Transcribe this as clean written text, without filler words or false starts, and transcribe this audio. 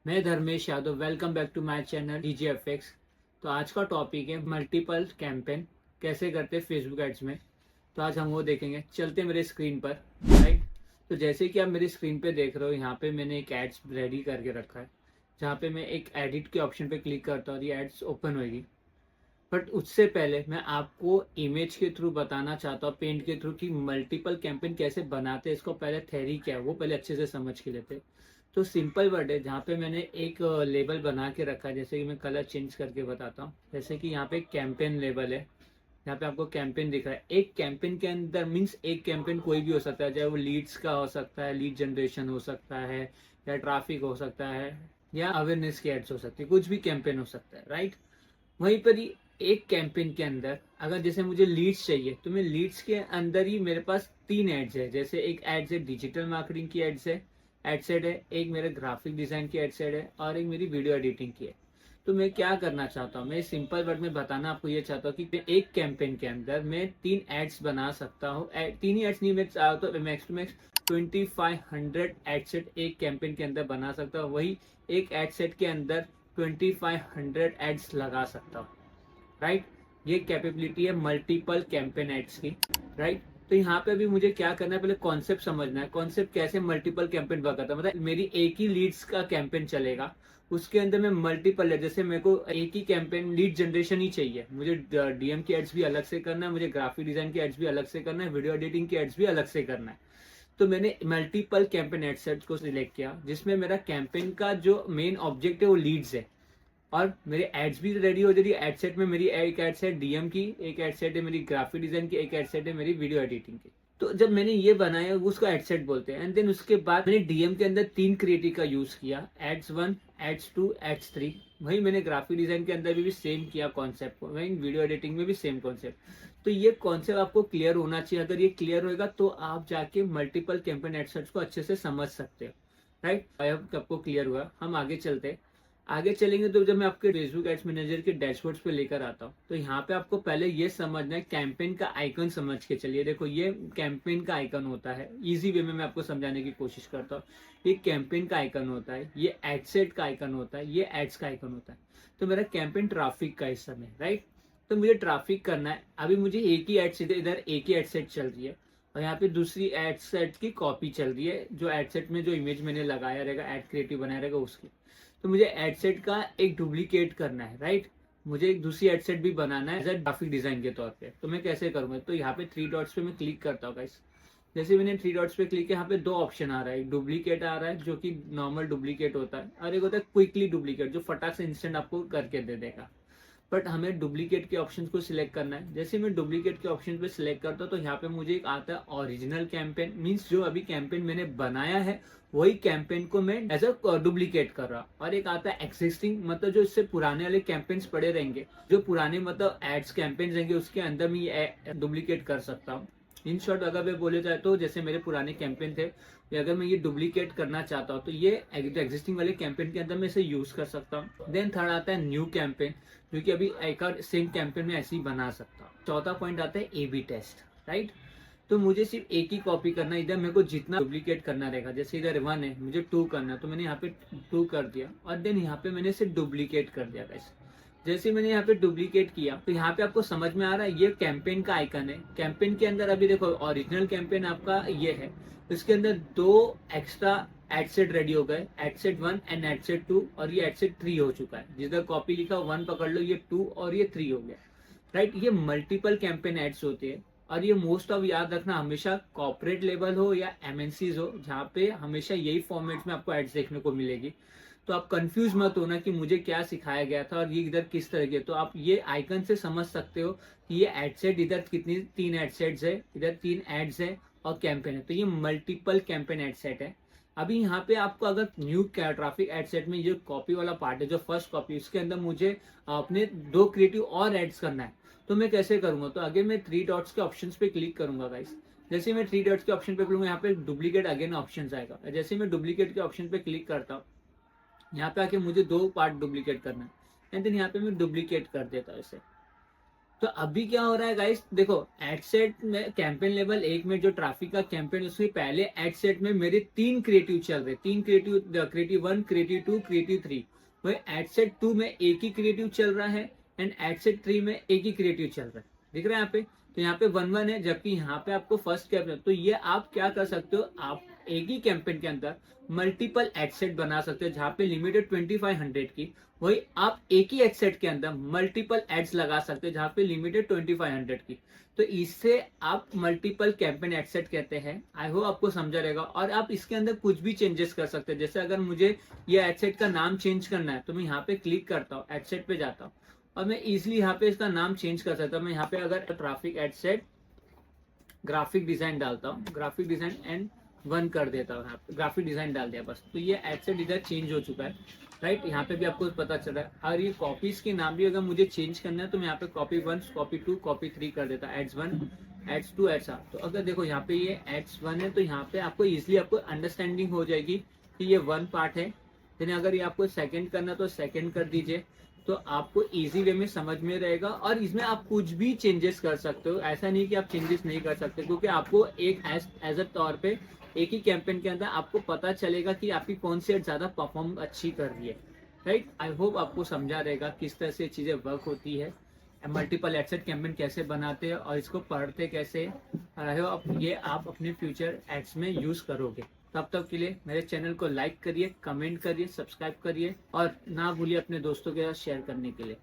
मैं Dharmesh Yadav, welcome back to my channel DJFX। तो आज का टॉपिक है मल्टीपल कैंपेन कैसे करते हैं फेसबुक एड्स में। तो आज हम वो देखेंगे। चलते मेरे स्क्रीन पर, राइट। तो जैसे कि आप मेरी स्क्रीन पे देख रहे हो, यहाँ पे मैंने एक एड्स रेडी करके रखा है, जहाँ पे मैं एक एडिट के ऑप्शन पे क्लिक करता हूँ और ये एड्स ओपन होगी। बट उससे पहले मैं आपको इमेज के थ्रू बताना चाहता हूँ, पेंट के थ्रू, कि मल्टीपल कैंपेन कैसे बनाते हैं। इसको पहले थ्योरी क्या है वो पहले अच्छे से समझ के लेते हैं। तो सिंपल वर्ड है, जहाँ पे मैंने एक लेबल बना के रखा है। जैसे कि मैं कलर चेंज करके बताता हूँ। जैसे कि यहाँ पे एक कैंपेन लेबल है, यहाँ पे आपको कैंपेन दिख रहा है। एक कैंपेन के अंदर मीन्स एक कैंपेन कोई भी हो सकता है, चाहे वो लीड्स का हो सकता है, लीड जनरेशन हो सकता है, या ट्रैफिक हो सकता है, या अवेयरनेस की एड्स हो सकती है। कुछ भी कैंपेन हो सकता है, राइट। वहीं पर ही एक कैंपेन के अंदर अगर जैसे मुझे लीड्स चाहिए, तो मैं लीड्स के अंदर ही मेरे पास 3 एड्स है। जैसे एक एड्स है डिजिटल मार्केटिंग की एड्स है, एड सेट है, एक मेरे ग्राफिक डिजाइन की एड सेट है, और एक मेरी वीडियो एडिटिंग की है। तो मैं क्या करना चाहता हूँ, मैं सिंपल वर्ड में बताना आपको ये चाहता हूँ कि मैं एक कैंपेन के अंदर मैं 3 एड्स बना सकता हूँ। तीन ही एड्स नहीं, मैं चाहता तो max to max 2500 ad set एक कैंपेन के अंदर बना सकता हूँ। वही एक एड सेट के अंदर 2500 एड्स लगा सकता हूँ, राइट। ये कैपेबिलिटी है मल्टीपल कैंपेन एड्स की, राइट। तो यहाँ पे भी मुझे क्या करना है, पहले कॉन्सेप्ट समझना है। कॉन्सेप्ट कैसे मल्टीपल कैंपेन वर्क करता है, मतलब मेरी एक ही लीड्स का कैंपेन चलेगा, उसके अंदर मैं मल्टीपल है। जैसे मेरे को एक ही कैंपेन लीड जनरेशन ही चाहिए, मुझे DM की एड्स भी अलग से करना है, मुझे ग्राफिक डिजाइन की एड्स भी अलग से करना है, वीडियो एडिटिंग की एड्स भी अलग से करना है। तो मैंने मल्टीपल कैंपेन एड सेट्स को सिलेक्ट किया, जिसमें मेरा कैंपेन का जो मेन ऑब्जेक्ट है वो लीड्स है, और मेरे एड्स भी रेडी हो जा रही है। एड सेट में मेरी एक एड सेट DM की, एक एड सेट है मेरी ग्राफिक डिजाइन की, एक एड सेट है मेरी वीडियो एडिटिंग की। तो जब मैंने ये बनाया, उसको एड सेट बोलते हैं। एंड देन उसके बाद मैंने DM के अंदर 3 क्रिएटिव का यूज किया, एड्स 1, एड्स 2, एड्स 3। वही मैंने ग्राफिक डिजाइन के अंदर भी सेम किया कॉन्सेप्ट को, वही वीडियो एडिटिंग में भी सेम कॉन्सेप्ट। तो ये कॉन्सेप्ट आपको क्लियर होना चाहिए। अगर ये क्लियर होगा तो आप जाके मल्टीपल कैंपेन एड सेट्स को अच्छे से समझ सकते हो, राइट। आई होप आपको क्लियर हुआ। हम आगे चलते हैं। आगे चलेंगे तो जब मैं आपके फेसबुक एड्स मैनेजर के डैशबोर्ड्स पे लेकर आता हूँ, तो यहाँ पे आपको पहले ये समझना है, कैंपेन का आइकन समझ के चलिए। देखो, ये कैंपेन का आइकन होता है। इजी वे में मैं आपको समझाने की कोशिश करता हूँ। ये कैंपेन का आइकन होता है, ये एड सेट का आइकन होता है, ये एड्स का आइकन होता है। तो मेरा कैंपेन ट्रैफिक का हिस्सा है, राइट। तो मुझे ट्रैफिक करना है। अभी मुझे एक ही एड सेट, इधर एक ही एड सेट चल रही है, और यहाँ पे दूसरी एड सेट की कॉपी चल रही है, जो एड सेट में जो इमेज मैंने लगाया रहेगा, एड क्रिएटिव बनाया रहेगा उसकी। तो मुझे एडसेट का एक डुप्लीकेट करना है, राइट। मुझे एक दूसरी एडसेट भी बनाना है एज ग्राफिक डिजाइन के तौर पे। तो मैं कैसे करूंगा, तो यहाँ पे 3 डॉट्स पे मैं क्लिक करता हूँ गाइस। जैसे मैंने 3 डॉट्स पे क्लिक किया, यहाँ पे 2 ऑप्शन आ रहा है। एक डुप्लीकेट आ रहा है, जो कि नॉर्मल डुप्लीकेट होता है, और एक होता है क्विकली डुप्लीकेट, जो फटाक से इंस्टेंट आपको करके दे देगा। बट हमें डुप्लीकेट के ऑप्शन को सिलेक्ट करना है। जैसे मैं डुप्लीकेट के ऑप्शन पे सिलेक्ट करता हूँ, तो यहाँ पे मुझे एक आता है ओरिजिनल कैंपेन, मीन्स जो अभी कैंपेन मैंने बनाया है वही कैंपेन को मैं एज अ डुप्लीकेट कर रहा। और एक आता है एक्सिस्टिंग, मतलब जो इससे पुराने वाले कैंपेन्स पड़े रहेंगे, जो पुराने मतलब एड्स कैंपेन्स रहेंगे, उसके अंदर मैं ये डुप्लीकेट कर सकता हूँ। इन शॉर्ट अगर मैं बोले जाए तो, जैसे मेरे पुराने कैंपेन थे, अगर मैं ये डुप्लीकेट करना चाहता हूँ, तो ये एग्जिस्टिंग वाले कैंपेन के अंदर मैं इसे यूज कर सकता हूँ। देन थर्ड आता है न्यू कैंपेन, जो कि अभी एक और सेम कैंपेन में ऐसे ही बना सकता हूँ। चौथा पॉइंट आता है A/B टेस्ट, राइट। तो मुझे सिर्फ एक ही कॉपी करना है। इधर मेरे को जितना डुप्लीकेट करना रहेगा, जैसे इधर 1 है, मुझे 2 करना है, तो मैंने यहाँ पे 2 कर दिया, और देन यहाँ पे मैंने इसे डुप्लीकेट कर दिया गाइस। जैसे मैंने यहाँ पे डुप्लीकेट किया, तो यहाँ पे आपको समझ में आ रहा है, ये कैंपेन का आइकन है। कैंपेन के अंदर अभी देखो, ओरिजिनल कैंपेन आपका ये है, इसके अंदर 2 एक्स्ट्रा एड सेट रेडी हो गए, ad set 1 and ad set 2, और ये एड सेट 3 हो चुका है। जिधर कॉपी लिखा 1 पकड़ लो, ये 2 और ये 3 हो गया, राइट। ये मल्टीपल कैंपेन एड्स होते हैं, और ये मोस्ट ऑफ याद रखना, हमेशा कॉर्पोरेट लेवल हो या MNCs हो, जहाँ पे हमेशा यही फॉर्मेट में आपको एड्स देखने को मिलेगी। तो आप कंफ्यूज मत होना कि मुझे क्या सिखाया गया था और ये इधर किस तरह के। तो आप ये आइकन से समझ सकते हो कि ये एड सेट, इधर कितनी 3 एड सेट्स है, इधर 3 एड्स है, और कैंपेन है। तो ये मल्टीपल कैंपेन एड सेट है। अभी यहाँ पे आपको अगर न्यू ट्रैफिक एड सेट में ये कॉपी वाला पार्ट है, जो फर्स्ट कॉपी, उसके अंदर मुझे अपने 2 क्रिएटिव और एड्स करना है। तो मैं कैसे करूंगा, तो आगे मैं 3 डॉट्स के ऑप्शंस पे क्लिक करूंगा गाइस। जैसे मैं 3 डॉट्स के ऑप्शन पे क्लिक, यहाँ पे डुप्लीकेट अगेन ऑप्शन आएगा। जैसे मैं डुप्लीकेट के ऑप्शन पे क्लिक करता हूँ, यहाँ पे आके मुझे 2 पार्ट डुप्लीकेट करना है, एंड देन यहाँ पे मैं डुप्लीकेट कर देता हूँ इसे, तो अभी क्या हो रहा है गाइस, देखो एड सेट में कैंपेन लेवल 1 में जो ट्रैफिक का कैंपेन, उसके पहले एड सेट में मेरे 3 क्रिएटिव चल रहे, 3 क्रिएटिव, क्रिएटिव 1, क्रिएटिव 2, क्रिएटिव 3। वही एड सेट 2 में एक ही क्रिएटिव चल रहा है एंड एड सेट 3 में एक ही क्रिएटिव चल रहा है। दिख रहा है यहाँ पे? तो यहाँ पे 1-1 है, जबकि यहाँ पे आपको फर्स्ट कैंपेन। तो ये आप क्या कर सकते हो, आप एक ही कैंपेन के अंदर मल्टीपल एड सेट बना सकते हो, जहाँ पे लिमिटेड 2500 की, वही आप एक ही एड सेट के अंदर मल्टीपल एड्स लगा सकते हैं, जहाँ पे लिमिटेड 2500 की। तो इससे आप मल्टीपल कैंपेन एड सेट कहते हैं। आई होप आपको समझा रहेगा। और आप इसके अंदर कुछ भी चेंजेस कर सकते हैं। जैसे अगर मुझे ये एड सेट का नाम चेंज करना है, तो मैं यहाँ पे क्लिक करता हूँ, एड सेट पे जाता हूँ और मैं इजिली यहाँ पे इसका नाम चेंज कर सकता हूँ। मैं यहाँ पे अगर traffic ad set graphic design डालता हूँ, ग्राफिक डिजाइन एंड 1 कर देता हूँ, यहाँ पे ग्राफिक डिजाइन डाल दिया बस, तो ये एड सेट इधर चेंज हो चुका है। राइट, यहाँ पे भी आपको पता चल रहा है। और ये कॉपीज के नाम भी अगर मुझे चेंज करना है, तो मैं यहाँ पे कॉपी 1, कॉपी 2, कॉपी 3 कर देता, एड्स 1, एड्स 2, एड्स आर। तो अगर देखो यहाँ पे ये एड्स 1 है, तो यहाँ पे आपको इजिली आपको अंडरस्टैंडिंग हो जाएगी कि ये 1 पार्ट है। लेकिन अगर ये आपको सेकंड करना, तो सेकंड कर दीजिए, तो आपको इजी वे में समझ में रहेगा। और इसमें आप कुछ भी चेंजेस कर सकते हो, ऐसा नहीं कि आप चेंजेस नहीं कर सकते, क्योंकि आपको एक एज अ तौर पे एक ही कैंपेन के अंदर आपको पता चलेगा कि आपकी कौन सी एड ज्यादा परफॉर्म अच्छी कर रही है। राइट, आई होप आपको समझा रहेगा किस तरह से चीजें वर्क होती है, मल्टीपल एडसेट कैंपेन कैसे बनाते हैं और इसको पढ़ते कैसे। आई होप ये आप अपने फ्यूचर एड्स में यूज करोगे। तब तक के लिए मेरे चैनल को लाइक करिए, कमेंट करिए, सब्सक्राइब करिए और ना भूलिए अपने दोस्तों के साथ शेयर करने के लिए।